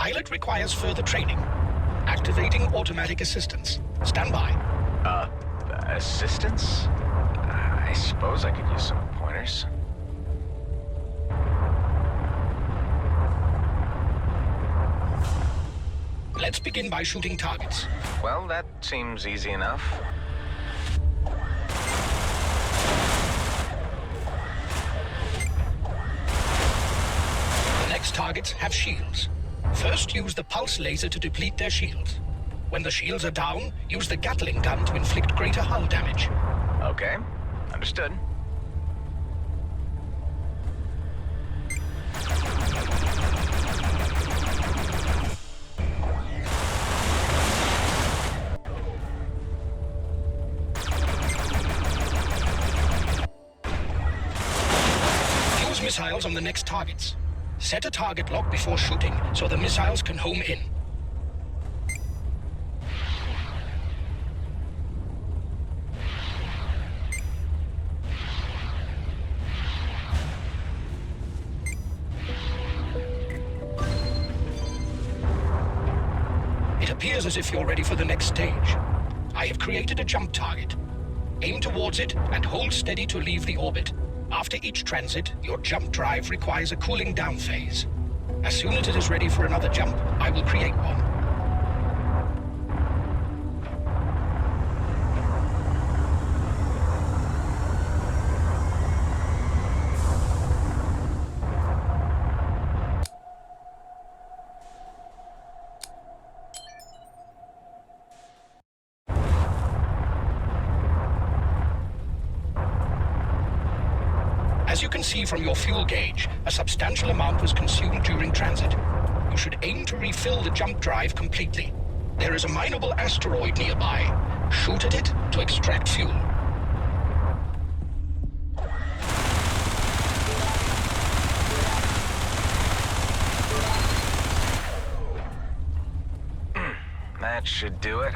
pilot requires further training. Activating automatic assistance. Stand by. Assistance? I suppose I could use some pointers. Let's begin by shooting targets. Well, that seems easy enough. The next targets have shields. First, use the pulse laser to deplete their shields. When the shields are down, use the Gatling gun to inflict greater hull damage. Okay, understood. Use missiles on the next targets. Set a target lock before shooting so the missiles can home in. It appears as if you're ready for the next stage. I have created a jump target. Aim towards it and hold steady to leave the orbit. After each transit, your jump drive requires a cooling down phase. As soon as it is ready for another jump, I will create one. As you can see from your fuel gauge, a substantial amount was consumed during transit. You should aim to refill the jump drive completely. There is a mineable asteroid nearby. Shoot at it to extract fuel. That should do it.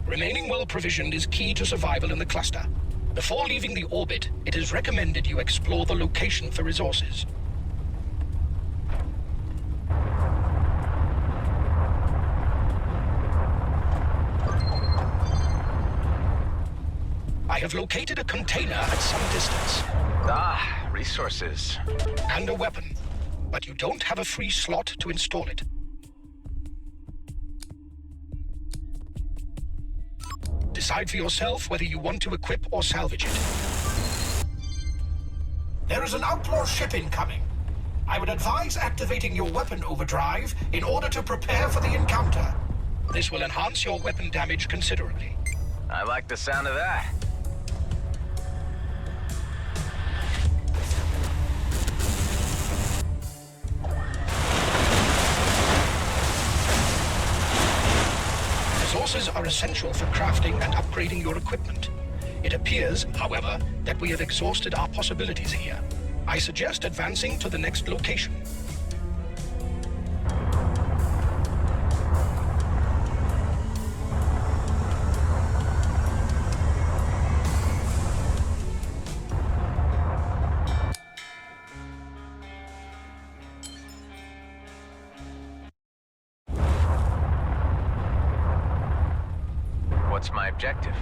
Remaining well-provisioned is key to survival in the cluster. Before leaving the orbit, it is recommended you explore the location for resources. I have located a container at some distance. Ah, resources. And a weapon. But you don't have a free slot to install it. Decide for yourself whether you want to equip or salvage it. There is an outlaw ship incoming. I would advise activating your weapon overdrive in order to prepare for the encounter. This will enhance your weapon damage considerably. I like the sound of that. Resources are essential for crafting and upgrading your equipment. It appears, however, that we have exhausted our possibilities here. I suggest advancing to the next location. What's my objective?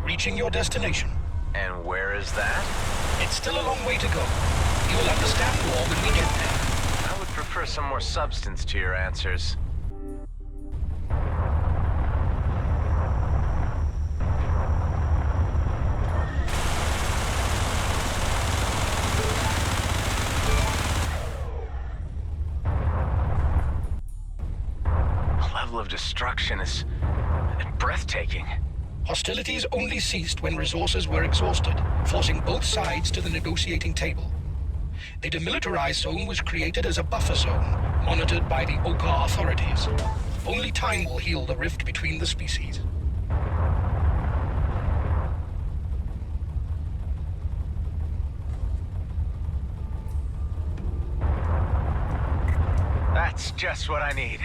Reaching your destination. And where is that? It's still a long way to go. You will understand more when we get there. I would prefer some more substance to your answers. The level of destruction is breathtaking. Hostilities only ceased when resources were exhausted, forcing both sides to the negotiating table. The demilitarized zone was created as a buffer zone, monitored by the Oka authorities. Only time will heal the rift between the species. That's just what I need.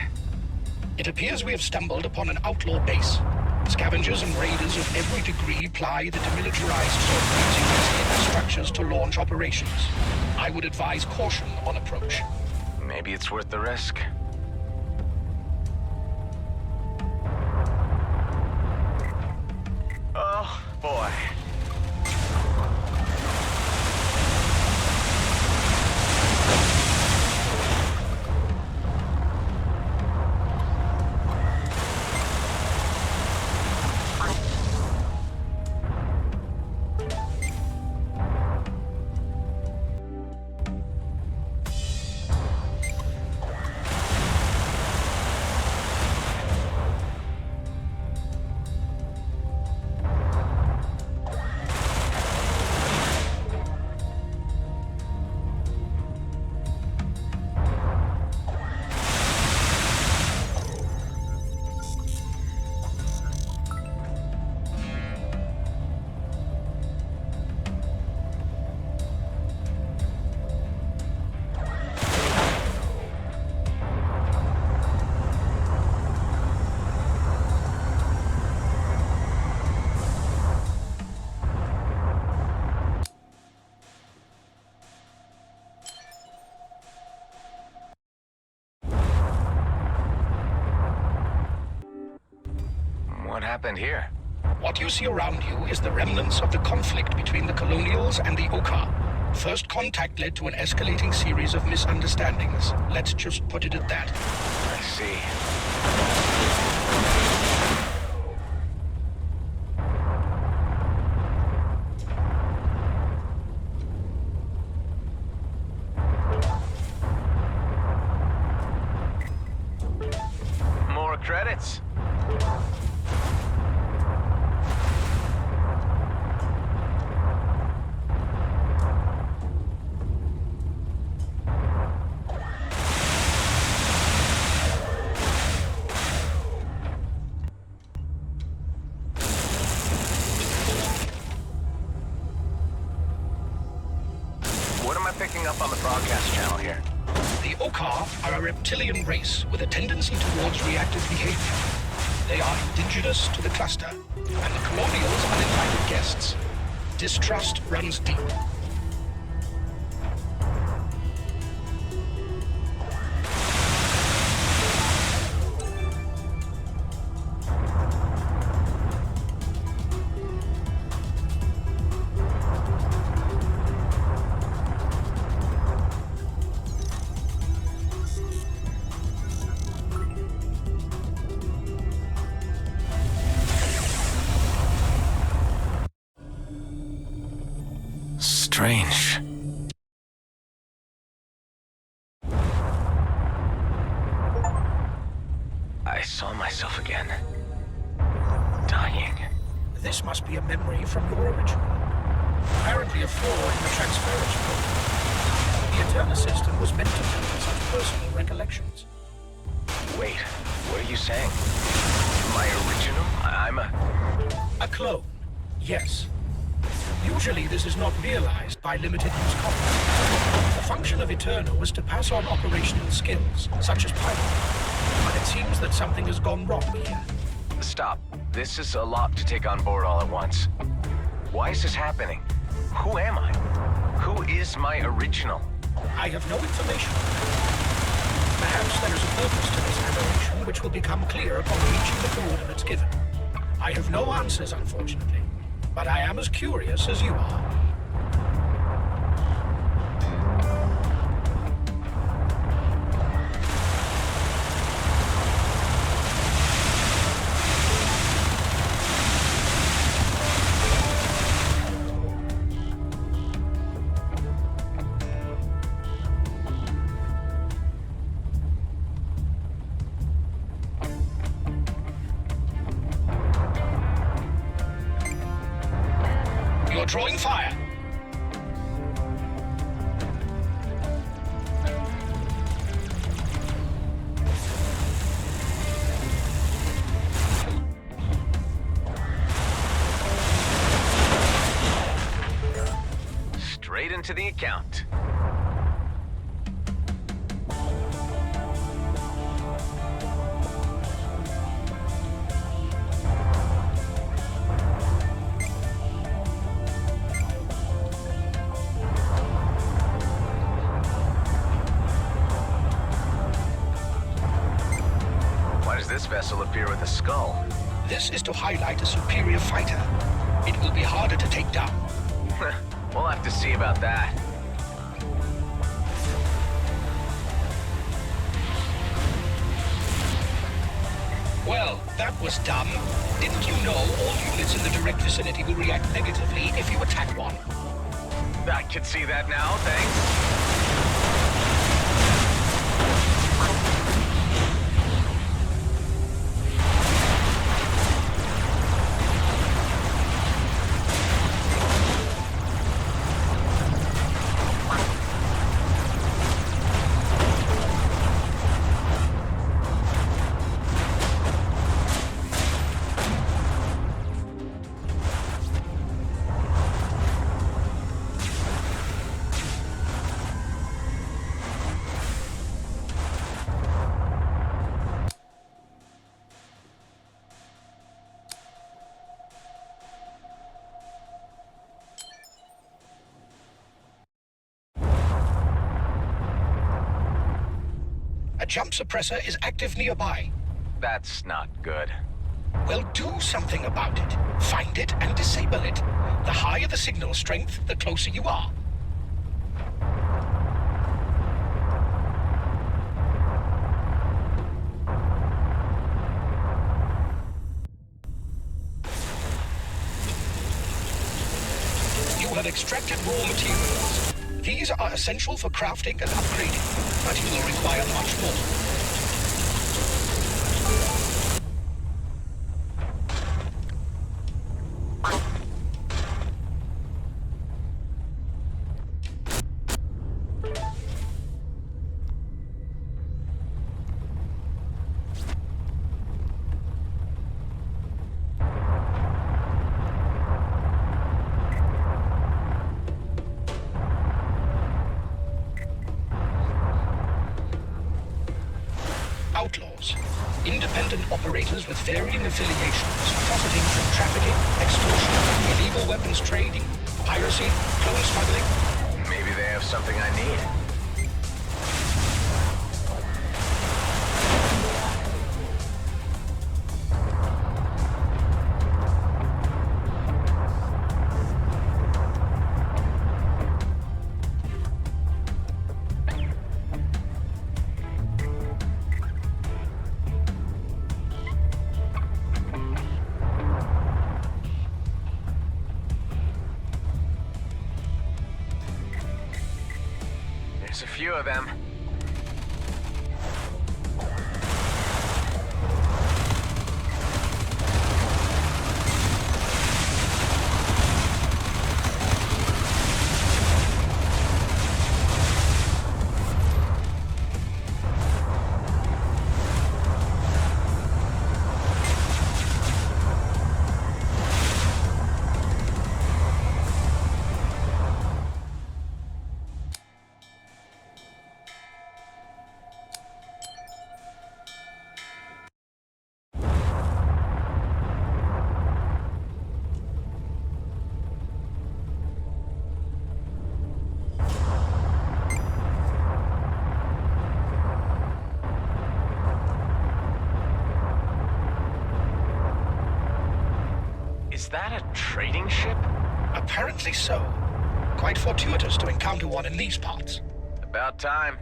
It appears we have stumbled upon an outlaw base. Scavengers and raiders of every degree ply the demilitarized zone using its hidden structures to launch operations. I would advise caution on approach. Maybe it's worth the risk. boy. What happened here? What you see around you is the remnants of the conflict between the colonials and the Oka. First contact led to an escalating series of misunderstandings. Let's just put it at that. I see. More credits. What am I picking up on the broadcast channel here? The Oka are a reptilian race with a tendency towards reactive behavior. They are indigenous to the cluster, and the colonials are uninvited guests. Distrust runs deep. Strange. I saw myself again. Dying. This must be a memory from your original. Apparently a flaw in the transference program. The Eterna system was meant to filter such personal recollections. Wait, what are you saying? My original? I'm A clone, yes. Usually this is not realized by limited use copies. The function of Eterna was to pass on operational skills, such as piloting. But it seems that something has gone wrong here. Stop. This is a lot to take on board all at once. Why is this happening? Who am I? Who is my original? I have no information. Perhaps there is a purpose to this aberration which will become clear upon reaching the coordinates given. I have no answers, unfortunately, but I am as curious as you are. You're drawing fire. Straight into the account. Why does this vessel appear with a skull? This is to highlight a superior fighter. It will be harder to take down. We'll have to see about that. Well, that was dumb. Didn't you know all units in the direct vicinity will react negatively if you attack one? I can see that now, thanks. A jump suppressor is active nearby. That's not good. Well, do something about it. Find it and disable it. The higher the signal strength, the closer you are. You have extracted raw materials. These are essential for crafting and upgrading, but you will require much more. Outlaws. Independent operators with varying affiliations, profiting from trafficking, extortion, illegal weapons trading, piracy, clone smuggling. Maybe they have something I need. There's a few of them. Is that a trading ship? Apparently so. Quite fortuitous to encounter one in these parts. About time.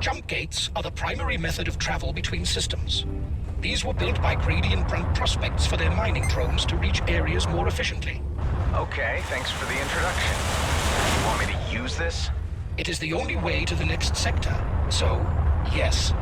Jump gates are the primary method of travel between systems. These were built by gradient prospects for their mining drones to reach areas more efficiently. Okay, thanks for the introduction. You want me to use this? It is the only way to the next sector, so, yes,